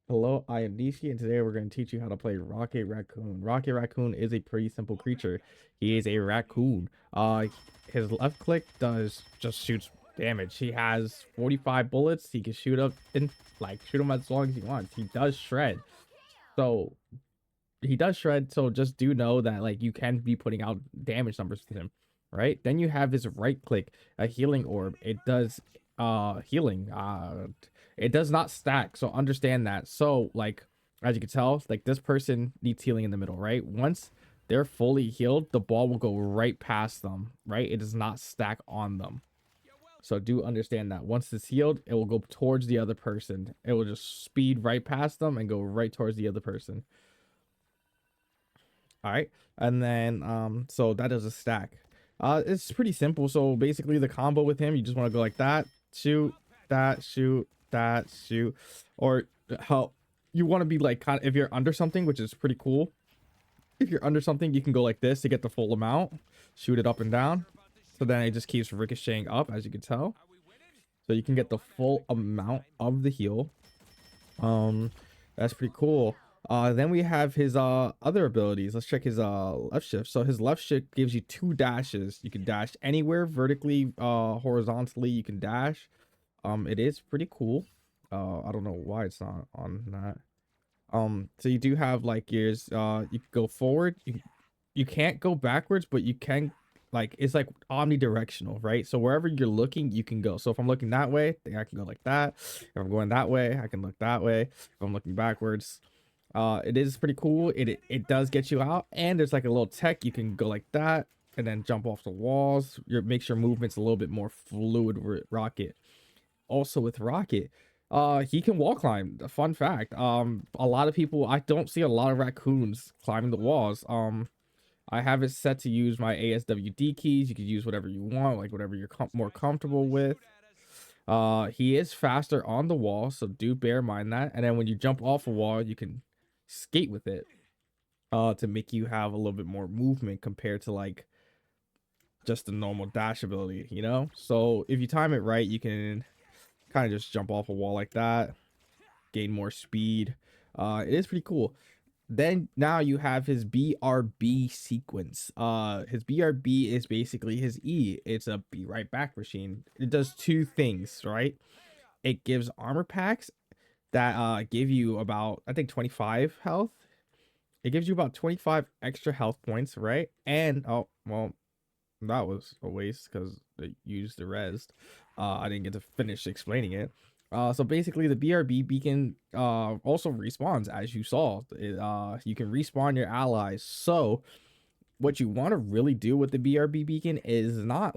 Hello, I am Nishi, and today we're going to teach you how to play Rocket Raccoon. Rocket Raccoon is a pretty simple creature. He is a raccoon. His left click does just shoots damage. He has 45 bullets. He can shoot up and shoot him as long as he wants. He does shred. So So just do know that you can be putting out damage numbers to him, right? Then you have his right click, a healing orb. It does healing. It does not stack, so understand that. So as you can tell, this person needs healing in the middle, right? Once they're fully healed, the ball will go right past them, right? It does not stack on them. So do understand that once it's healed, it will go towards the other person. It will just speed right past them and go right towards the other person. All right. And then so that is a stack. It's pretty simple. So basically the combo with him, you just want to go like that, shoot, that, shoot, that, shoot. Or how you want to be like kind of, if you're under something, which is pretty cool. If you're under something, you can go like this to get the full amount, shoot it up and down. So then it just keeps ricocheting up, as you can tell. So you can get the full amount of the heal. Um, that's pretty cool. Then we have his other abilities. Let's check his left shift. So his left shift gives you 2 dashes. You can dash anywhere vertically, horizontally. You can dash. It is pretty cool. I don't know why it's not on that. So you do have yours. You can go forward. You can't go backwards, but you can it's like omnidirectional, right? So wherever you're looking, you can go. So if I'm looking that way, then I can go like that. If I'm going that way, I can look that way. If I'm looking backwards, it is pretty cool. It does get you out, and there's like a little tech. You can go like that and then jump off the walls. Makes your movements a little bit more fluid with Rocket. Also with Rocket, he can wall climb. A fun fact. A lot of people, I don't see a lot of raccoons climbing the walls. I have it set to use my ASWD keys. You can use whatever you want, like whatever you're more comfortable with. He is faster on the wall, so do bear in mind that. And then when you jump off a wall, you can skate with it to make you have a little bit more movement compared to just the normal dash ability, you know? So if you time it right, you can kind of just jump off a wall like that, gain more speed. It is pretty cool. Then now you have his BRB sequence. His BRB is basically his E. It's a be right back machine. It does 2 things, right? It gives armor packs that give you about, I think, 25 health. It gives you about 25 extra health points, right? And oh well, that was a waste because it used the rest. I didn't get to finish explaining it. So basically the BRB beacon also respawns, as you saw. You can respawn your allies. So what you want to really do with the BRB beacon is not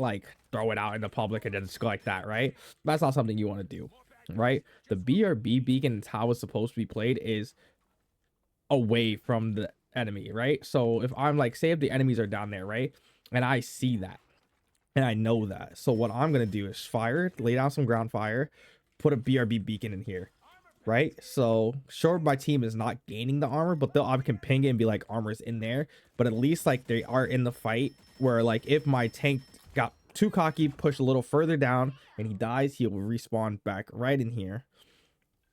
throw it out in the public and then just go like that, right? That's not something you want to do, right? The BRB beacon, how it's supposed to be played, is away from the enemy, right? So if I'm say if the enemies are down there, right, and I see that and I know that, so what I'm gonna do is fire, lay down some ground fire, put a BRB beacon in here, right? So sure, my team is not gaining the armor, but I can ping it and be like, armor's in there, but at least they are in the fight, where if my tank got too cocky, push a little further down and he dies, he will respawn back right in here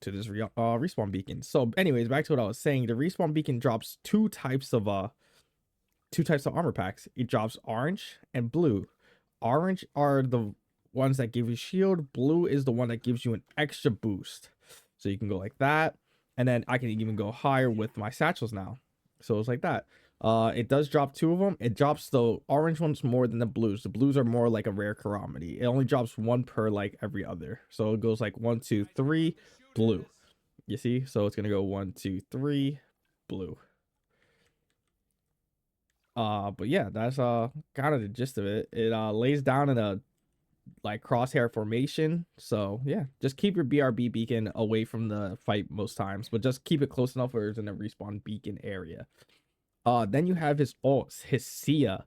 to this respawn beacon. So anyways, back to what I was saying. The respawn beacon drops two types of armor packs. It drops orange and blue. Orange are the ones that give you shield. Blue is the one that gives you an extra boost. So you can go like that, and then I can even go higher with my satchels now. So it's like that. It does drop 2 of them. It drops the orange ones more than the blues. The blues are more like a rare calamity. It only drops 1 per every other. So it goes 1, 2, 3, blue. You see? So it's gonna go 1, 2, 3, blue. But yeah, that's kind of the gist of it. It lays down in a crosshair formation. So yeah, just keep your BRB beacon away from the fight most times, but just keep it close enough where it's in the respawn beacon area. Then you have his ult, his Sia.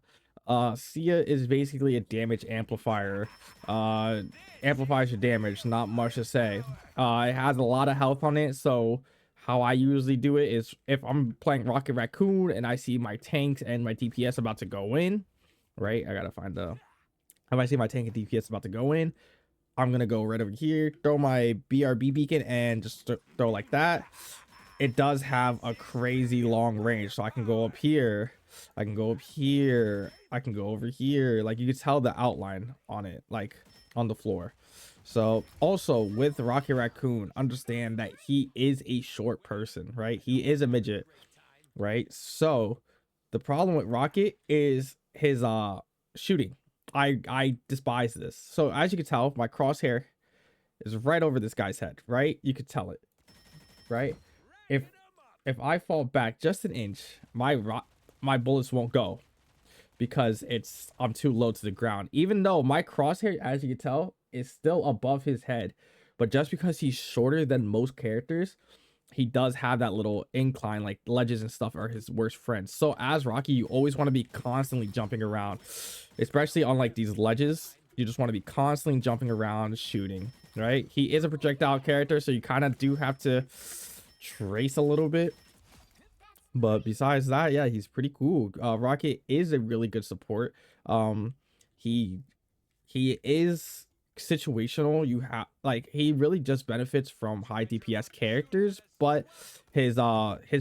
Sia is basically a damage amplifier. Amplifies your damage, not much to say. It has a lot of health on it, so how I usually do it is if I'm playing Rocket Raccoon and I see my tanks and my DPS about to go in, right? I gotta find the. If I see my tank and DPS about to go in, I'm gonna go right over here, throw my BRB beacon, and just throw like that. It does have a crazy long range, so I can go up here, I can go up here, I can go over here. Like, you can tell the outline on it, like on the floor. So also with Rocky Raccoon, understand that he is a short person, right? He is a midget, right? So the problem with Rocket is his shooting. I despise this. So as you can tell, my crosshair is right over this guy's head, right? You could tell it, right? If if I fall back just an inch, my bullets won't go because I'm too low to the ground. Even though my crosshair, as you can tell, is still above his head, but just because he's shorter than most characters, he does have that little incline. Like, ledges and stuff are his worst friends. So as Rocky, you always want to be constantly jumping around, especially on like these ledges. You just want to be constantly jumping around, shooting, right? He is a projectile character, so you kind of do have to trace a little bit, but besides that, yeah, he's pretty cool. Rocket is a really good support. He he is situational. You have, like, he really just benefits from high DPS characters, but his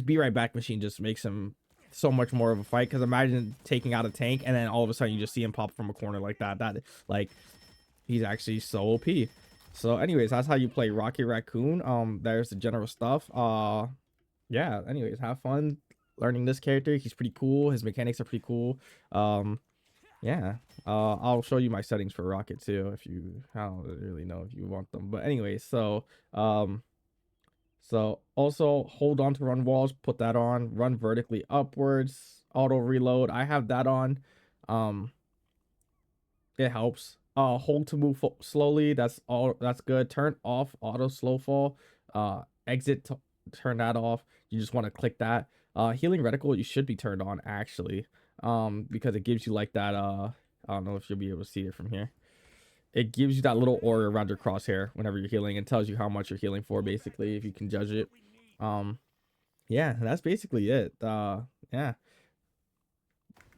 be right back machine just makes him so much more of a fight. Because imagine taking out a tank and then all of a sudden you just see him pop from a corner like that. Like, he's actually so OP. So anyways, that's how you play Rocky Raccoon. There's the general stuff. Yeah, anyways, have fun learning this character. He's pretty cool. His mechanics are pretty cool. Yeah, I'll show you my settings for Rocket too, if you, I don't really know if you want them, but anyway. So also hold on to run walls, put that on. Run vertically upwards, auto reload, I have that on. um it helps. Hold to move slowly, that's all, that's good. Turn off auto slow fall. Exit to turn that off. You just want to click that. Healing reticle, you should be turned on actually, because it gives you like that, I don't know if you'll be able to see it from here. It gives you that little aura around your crosshair whenever you're healing. It tells you how much you're healing for, basically, if you can judge it. Yeah, that's basically it. Yeah,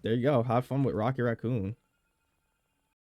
there you go. Have fun with Rocky Raccoon.